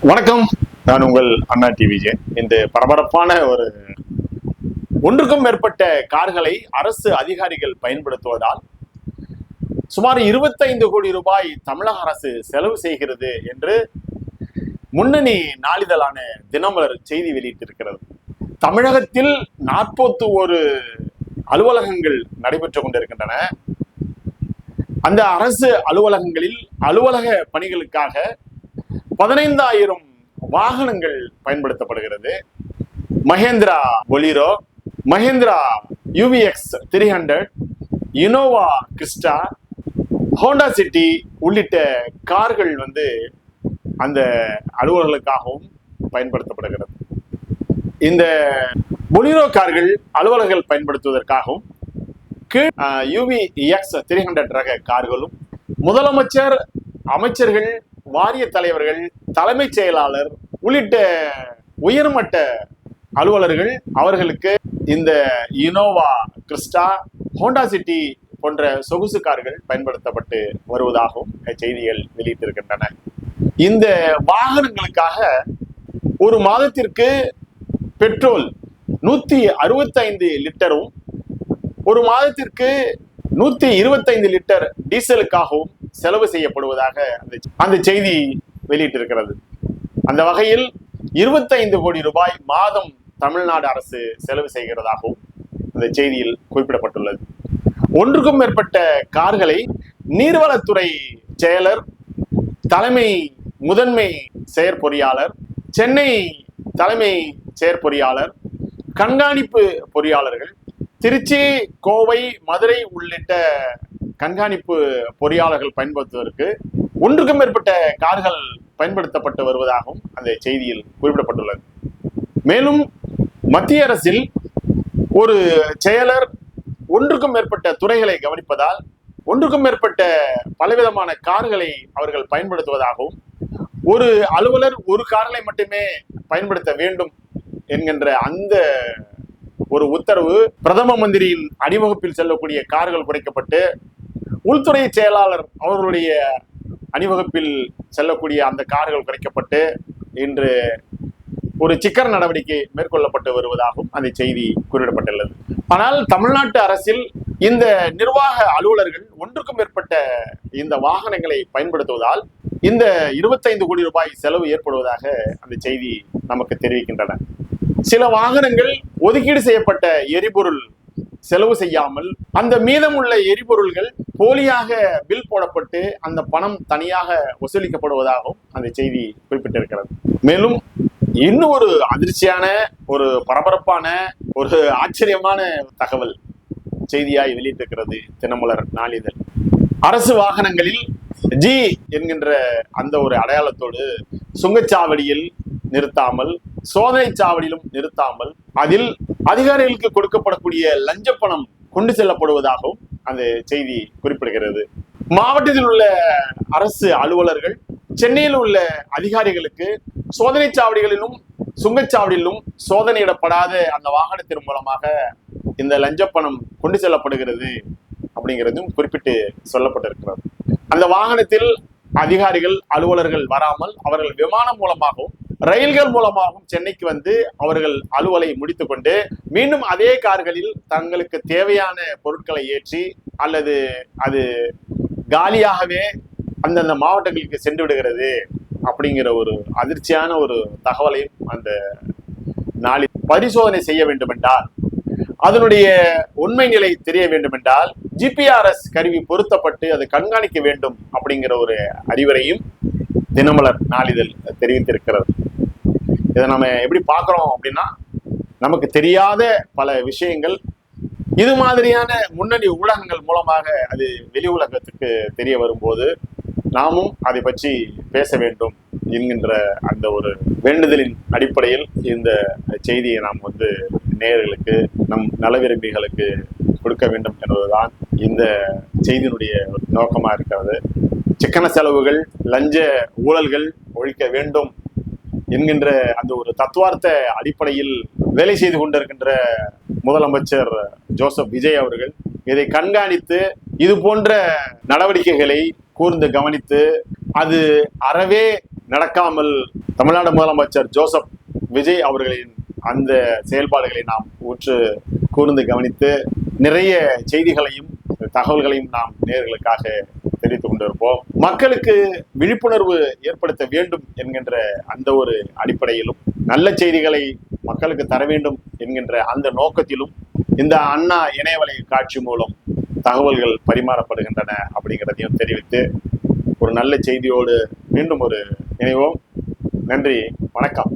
வணக்கம். நான் உங்கள் அண்ணா டிவிஜே. இந்த பரபரப்பான ஒன்றுக்கும் மேற்பட்ட கார்களை அரசு அதிகாரிகள் பயன்படுத்துவதால் சுமார் 25 கோடி ரூபாய் தமிழக அரசு செலவு செய்கிறது என்று முன்னணி நாளிதழான தினமலர் செய்தி வெளியிட்டிருக்கிறது. தமிழகத்தில் 41 அலுவலகங்கள் நடைபெற்றுக் கொண்டிருக்கின்றன. அந்த அரசு அலுவலகங்களில் அலுவலக பணிகளுக்காக 15,000 வாகனங்கள் பயன்படுத்தப்படுகிறது. Mahindra Bolero, Mahindra UVX 300, Innova Crysta, Honda city உள்ளிட்ட கார்கள் அந்த அலுவலர்களுக்காகவும் பயன்படுத்தப்படுகிறது. இந்த பொலிரோ கார்கள் அலுவலர்கள் பயன்படுத்துவதற்காகவும் கீழ் UVX 300 ரக கார்களும் முதலமைச்சர், அமைச்சர்கள், வாரிய தலைவர்கள், தலைமைச் செயலாளர் உள்ளிட்ட உயர்மட்ட அலுவலர்கள் அவர்களுக்கு இந்த இனோவா கிறிஸ்டா, ஹோண்டா சிட்டி போன்ற சொகுசு கார்கள் பயன்படுத்தப்பட்டு வருவதாகவும் செய்திகள் வெளியிட்டிருக்கின்றன. இந்த வாகனங்களுக்காக ஒரு மாதத்திற்கு பெட்ரோல் 165 லிட்டரும் ஒரு மாதத்திற்கு 125 லிட்டர் டீசலுக்காகவும் செலவு செய்யப்படுவதாக அந்த செய்தி வெளியிட்டிருக்கிறது. அந்த வகையில் 25 கோடி ரூபாய் மாதம் தமிழ்நாடு அரசு செலவு செய்கிறதாகவும் அந்த செய்தியில் குறிப்பிடப்பட்டுள்ளது. ஒன்றுக்கும் மேற்பட்ட கார்களை நீர்வளத்துறை செயலர், தலைமை முதன்மை செயற்பொறியாளர், சென்னை தலைமை செயற்பொறியாளர், கண்காணிப்பு பொறியாளர்கள், திருச்சி, கோவை, மதுரை உள்ளிட்ட கண்காணிப்பு பொறியாளர்கள் பயன்படுத்துவதற்கு ஒன்றுக்கும் மேற்பட்ட கார்கள் பயன்படுத்தப்பட்டு வருவதாகவும் அந்த செய்தியில் குறிப்பிடப்பட்டுள்ளது. மேலும் மத்திய அரசில் ஒரு செயலர் ஒன்றுக்கும் மேற்பட்ட துறைகளை கவனிப்பதால் ஒன்றுக்கும் மேற்பட்ட பலவிதமான கார்களை அவர்கள் பயன்படுத்துவதாகவும் ஒரு அலுவலர் ஒரு கார்களை மட்டுமே பயன்படுத்த வேண்டும் என்கின்ற அந்த ஒரு உத்தரவு பிரதம மந்திரியின் அணிவகுப்பில் செல்லக்கூடிய கார்கள் குறைக்கப்பட்டு உள்துறை செயலாளர் அவர்களுடைய அணிவகுப்பில் செல்லக்கூடிய அந்த கார்கள் குறைக்கப்பட்டு இன்று ஒரு சிக்கன நடவடிக்கை மேற்கொள்ளப்பட்டு வருவதாகவும் அந்த செய்தி குறிப்பிடப்பட்டுள்ளது. ஆனால் தமிழ்நாட்டு அரசில் இந்த நிர்வாக அலுவலர்கள் ஒன்றுக்கும் மேற்பட்ட இந்த வாகனங்களை பயன்படுத்துவதால் இந்த 25 கோடி ரூபாய் செலவு ஏற்படுவதாக அந்த செய்தி நமக்கு தெரிவிக்கின்றன. சில வாகனங்கள் ஒதுக்கீடு செய்யப்பட்ட எரிபொருள் செலவு செய்யாமல் அந்த மீதமுள்ள எரிபொருள்கள் போலியாக பில் போடப்பட்டு அந்த பணம் தனியாக வசூலிக்கப்படுவதாகவும் அந்த செய்தி குறிப்பிட்டிருக்கிறது. மேலும் இன்னும் ஒரு அதிர்ச்சியான, ஒரு பரபரப்பான, ஒரு ஆச்சரியமான தகவல் செய்தியாய் வெளியிட்டிருக்கிறது தினமலர் நாளிதழ். அரசு வாகனங்களில் ஜி என்கின்ற அந்த ஒரு அடையாளத்தோடு சுங்கச்சாவடியில் நிறுத்தாமல், சோதனை சாவடியிலும் நிறுத்தாமல் அதில் அதிகாரிகளுக்கு கொடுக்கப்படக்கூடிய லஞ்ச பணம் கொண்டு செல்லப்படுவதாகவும் அந்த செய்தி குறிப்பிடுகிறது. மாவட்டத்தில் உள்ள அரசு அலுவலர்கள் சென்னையில் உள்ள அதிகாரிகளுக்கு சோதனை சாவடிகளிலும் சுங்கச்சாவடியிலும் சோதனையிடப்படாத அந்த வாகனத்தின் மூலமாக இந்த லஞ்ச பணம் கொண்டு செல்லப்படுகிறது அப்படிங்கிறதும் குறிப்பிட்டு சொல்லப்பட்டிருக்கிறது. அந்த வாகனத்தில் அதிகாரிகள், அலுவலர்கள் வராமல் அவர்கள் விமானம் மூலமாகவும் ரயில்கள் மூலமாகவும் சென்னைக்கு அவர்கள் அலுவலை முடித்துக் கொண்டு மீண்டும் அதே கார்களில் தங்களுக்கு தேவையான பொருட்களை ஏற்றி அல்லது அது காலியாகவே அந்தந்த மாவட்டங்களுக்கு சென்று விடுகிறது அப்படிங்கிற ஒரு அதிர்ச்சியான ஒரு தகவலையும் அந்த நாளில் பரிசோதனை செய்ய வேண்டும் என்றால், அதனுடைய உண்மை நிலை தெரிய வேண்டும் என்றால் GPS கருவி பொருத்தப்பட்டு அதை கண்காணிக்க வேண்டும் அப்படிங்கிற ஒரு அறிவுரையும் தினமலர் நாளிதழ் தெரிவித்திருக்கிறது. இதை நம்ம எப்படி பார்க்கிறோம் அப்படின்னா, நமக்கு தெரியாத பல விஷயங்கள் இது மாதிரியான முன்னணி ஊடகங்கள் மூலமாக அது வெளி உலகத்துக்கு தெரிய வரும்போது நாமும் அதை பற்றி பேச வேண்டும் என்கின்ற அந்த ஒரு வேண்டுதலின் அடிப்படையில் இந்த செய்தியை நாம் நேயர்களுக்கு, நம் நலவிரும்பிகளுக்கு கொடுக்க வேண்டும் என்பதுதான் இந்த செய்தியினுடைய நோக்கமா இருக்கிறது. சிக்கன செலவுகள், லஞ்ச ஊழல்கள் ஒழிக்க வேண்டும் என்கின்ற அந்த ஒரு தத்துவார்த்த அடிப்படையில் வேலை செய்து கொண்டிருக்கின்ற முதலமைச்சர் ஜோசப் விஜய் அவர்கள் இதை கண்காணித்து இது போன்ற நடவடிக்கைகளை கூர்ந்து கவனித்து அது அறவே நடக்காமல் தமிழ்நாடு முதலமைச்சர் ஜோசப் விஜய் அவர்களின் அந்த செயல்பாடுகளை நாம் உற்று கூர்ந்து கவனித்து நிறைய செய்திகளையும் தகவல்களையும் நாம் நேயர்களுக்காக தெரிவித்துக் கொண்டிருப்போம். மக்களுக்கு விழிப்புணர்வு ஏற்படுத்த வேண்டும் என்கின்ற அந்த ஒரு அடிப்படையிலும் நல்ல செய்திகளை மக்களுக்கு தர வேண்டும் என்கின்ற அந்த நோக்கத்திலும் இந்த அண்ணா இணையவலை காட்சி மூலம் தகவல்கள் பரிமாறப்படுகின்றன அப்படிங்கிறதையும் தெரிவித்து ஒரு நல்ல செய்தியோடு மீண்டும் ஒரு இணைவோம். நன்றி, வணக்கம்.